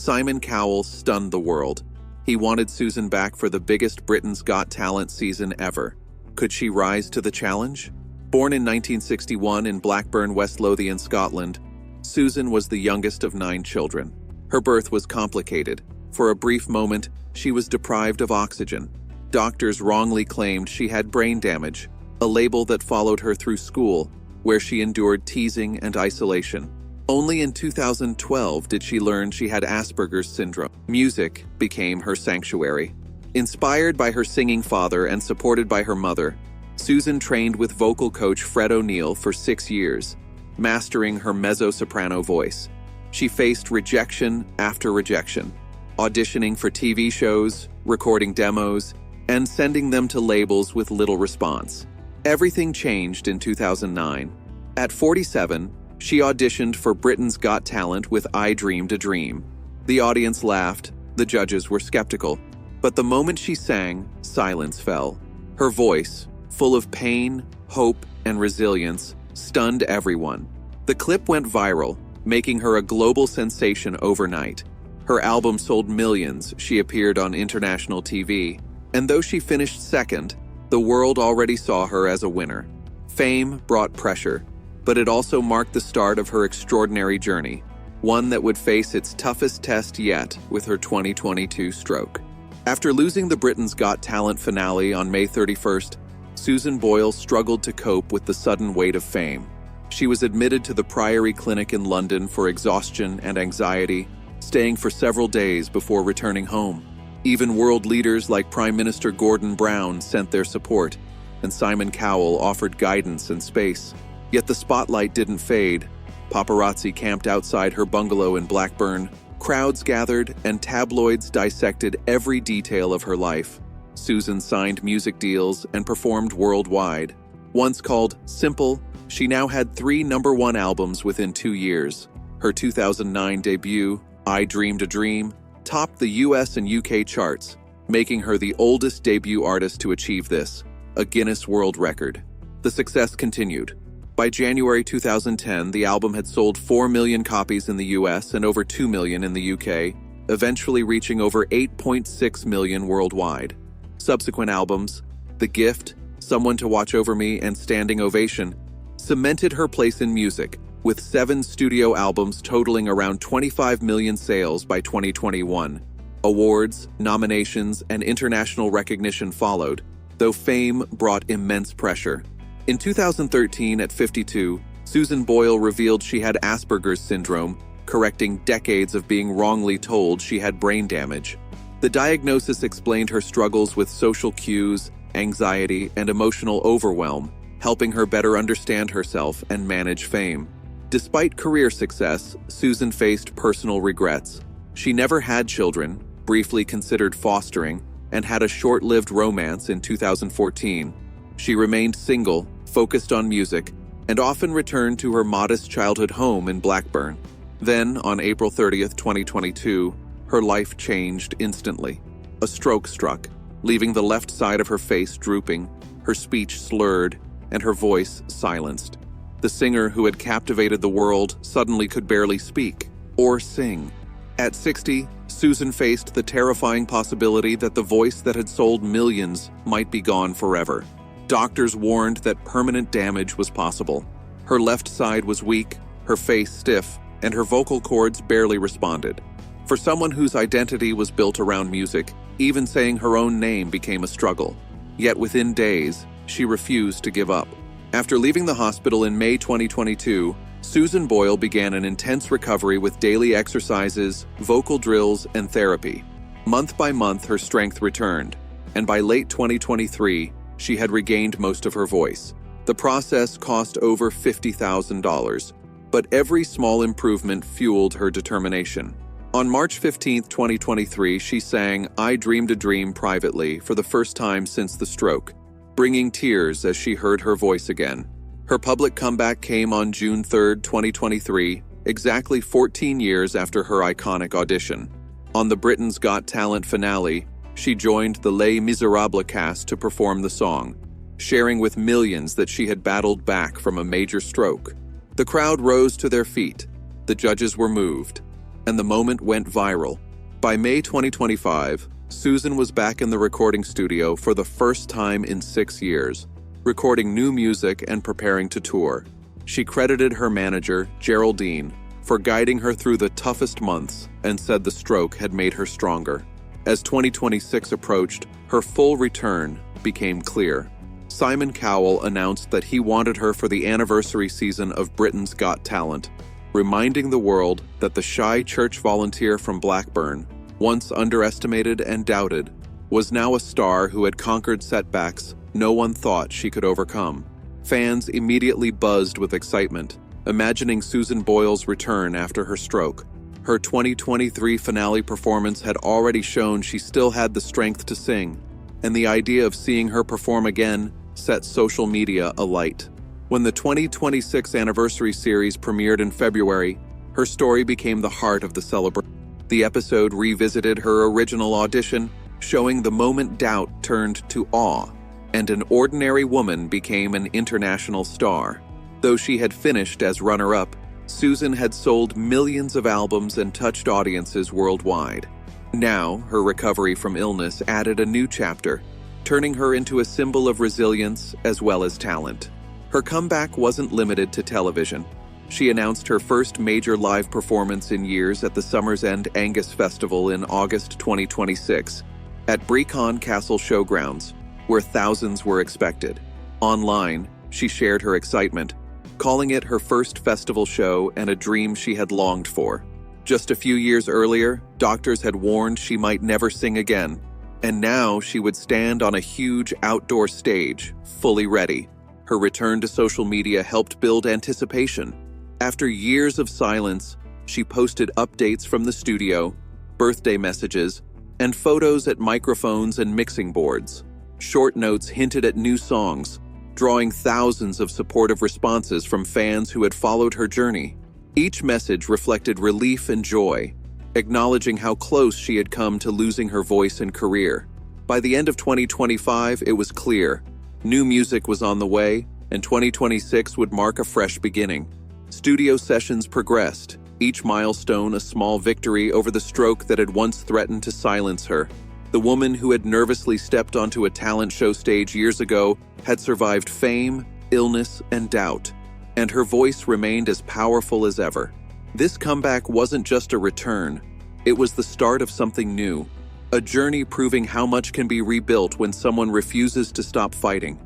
Simon Cowell stunned the world. He wanted Susan back for the biggest Britain's Got Talent season ever. Could she rise to the challenge? Born in 1961 in Blackburn, West Lothian, Scotland, Susan was the youngest of 9 children. Her birth was complicated. For a brief moment, she was deprived of oxygen. Doctors wrongly claimed she had brain damage, a label that followed her through school, where she endured teasing and isolation. Only in 2012 did she learn she had Asperger's syndrome. Music became her sanctuary. Inspired by her singing father and supported by her mother, Susan trained with vocal coach Fred O'Neill for 6 years, mastering her mezzo-soprano voice. She faced rejection after rejection, auditioning for TV shows, recording demos, and sending them to labels with little response. Everything changed in 2009. At 47, she auditioned for Britain's Got Talent with I Dreamed a Dream. The audience laughed, the judges were skeptical, but the moment she sang, silence fell. Her voice, full of pain, hope, and resilience, stunned everyone. The clip went viral, making her a global sensation overnight. Her album sold millions, she appeared on international TV, and though she finished second, the world already saw her as a winner. Fame brought pressure, but it also marked the start of her extraordinary journey, one that would face its toughest test yet with her 2022 stroke. After losing the Britain's Got Talent finale on May 31st, Susan Boyle struggled to cope with the sudden weight of fame. She was admitted to the Priory Clinic in London for exhaustion and anxiety, staying for several days before returning home. Even world leaders like Prime Minister Gordon Brown sent their support, and Simon Cowell offered guidance and space. Yet the spotlight didn't fade. Paparazzi camped outside her bungalow in Blackburn. Crowds gathered, and tabloids dissected every detail of her life. Susan signed music deals and performed worldwide. Once called simple, she now had 3 #1 albums within 2 years. Her 2009 debut, I Dreamed a Dream, topped the US and UK charts, making her the oldest debut artist to achieve this, a Guinness World Record. The success continued. By January 2010, the album had sold 4 million copies in the US and over 2 million in the UK, eventually reaching over 8.6 million worldwide. Subsequent albums, The Gift, Someone to Watch Over Me, and Standing Ovation, cemented her place in music, with 7 studio albums totaling around 25 million sales by 2021. Awards, nominations, and international recognition followed, though fame brought immense pressure. In 2013, at 52, Susan Boyle revealed she had Asperger's syndrome, correcting decades of being wrongly told she had brain damage. The diagnosis explained her struggles with social cues, anxiety, and emotional overwhelm, helping her better understand herself and manage fame. Despite career success, Susan faced personal regrets. She never had children, briefly considered fostering, and had a short-lived romance in 2014. She remained single, focused on music, and often returned to her modest childhood home in Blackburn. Then, on April 30th, 2022, her life changed instantly. A stroke struck, leaving the left side of her face drooping, her speech slurred, and her voice silenced. The singer who had captivated the world suddenly could barely speak or sing. At 60, Susan faced the terrifying possibility that the voice that had sold millions might be gone forever. Doctors warned that permanent damage was possible. Her left side was weak, her face stiff, and her vocal cords barely responded. For someone whose identity was built around music, even saying her own name became a struggle. Yet within days, she refused to give up. After leaving the hospital in May 2022, Susan Boyle began an intense recovery with daily exercises, vocal drills, and therapy. Month by month, her strength returned, and by late 2023, she had regained most of her voice. The process cost over $50,000, but every small improvement fueled her determination. On March 15, 2023, she sang I Dreamed a Dream privately for the first time since the stroke, bringing tears as she heard her voice again. Her public comeback came on June 3, 2023, exactly 14 years after her iconic audition. On the Britain's Got Talent finale, she joined the Les Miserables cast to perform the song, sharing with millions that she had battled back from a major stroke. The crowd rose to their feet. The judges were moved. and the moment went viral. By May 2025, Susan was back in the recording studio for the first time in 6 years, recording new music and preparing to tour. She credited her manager, Geraldine, for guiding her through the toughest months and said the stroke had made her stronger. As 2026 approached, her full return became clear. Simon Cowell announced that he wanted her for the anniversary season of Britain's Got Talent, reminding the world that the shy church volunteer from Blackburn, once underestimated and doubted, was now a star who had conquered setbacks no one thought she could overcome. Fans immediately buzzed with excitement, imagining Susan Boyle's return after her stroke. Her 2023 finale performance had already shown she still had the strength to sing, and the idea of seeing her perform again set social media alight. When the 2026 anniversary series premiered in February, her story became the heart of the celebration. The episode revisited her original audition, showing the moment doubt turned to awe, and an ordinary woman became an international star. Though she had finished as runner-up, Susan had sold millions of albums and touched audiences worldwide. Now, her recovery from illness added a new chapter, turning her into a symbol of resilience as well as talent. Her comeback wasn't limited to television. She announced her first major live performance in years at the Summer's End Angus Festival in August 2026, at Brecon Castle Showgrounds, where thousands were expected. Online, she shared her excitement, calling it her first festival show and a dream she had longed for. Just a few years earlier, doctors had warned she might never sing again, and now she would stand on a huge outdoor stage, fully ready. Her return to social media helped build anticipation. After years of silence, she posted updates from the studio, birthday messages, and photos at microphones and mixing boards. Short notes hinted at new songs, drawing thousands of supportive responses from fans who had followed her journey. Each message reflected relief and joy, acknowledging how close she had come to losing her voice and career. By the end of 2025, it was clear. New music was on the way, and 2026 would mark a fresh beginning. Studio sessions progressed, each milestone a small victory over the stroke that had once threatened to silence her. The woman who had nervously stepped onto a talent show stage years ago had survived fame, illness, and doubt, and her voice remained as powerful as ever. This comeback wasn't just a return, it was the start of something new, a journey proving how much can be rebuilt when someone refuses to stop fighting.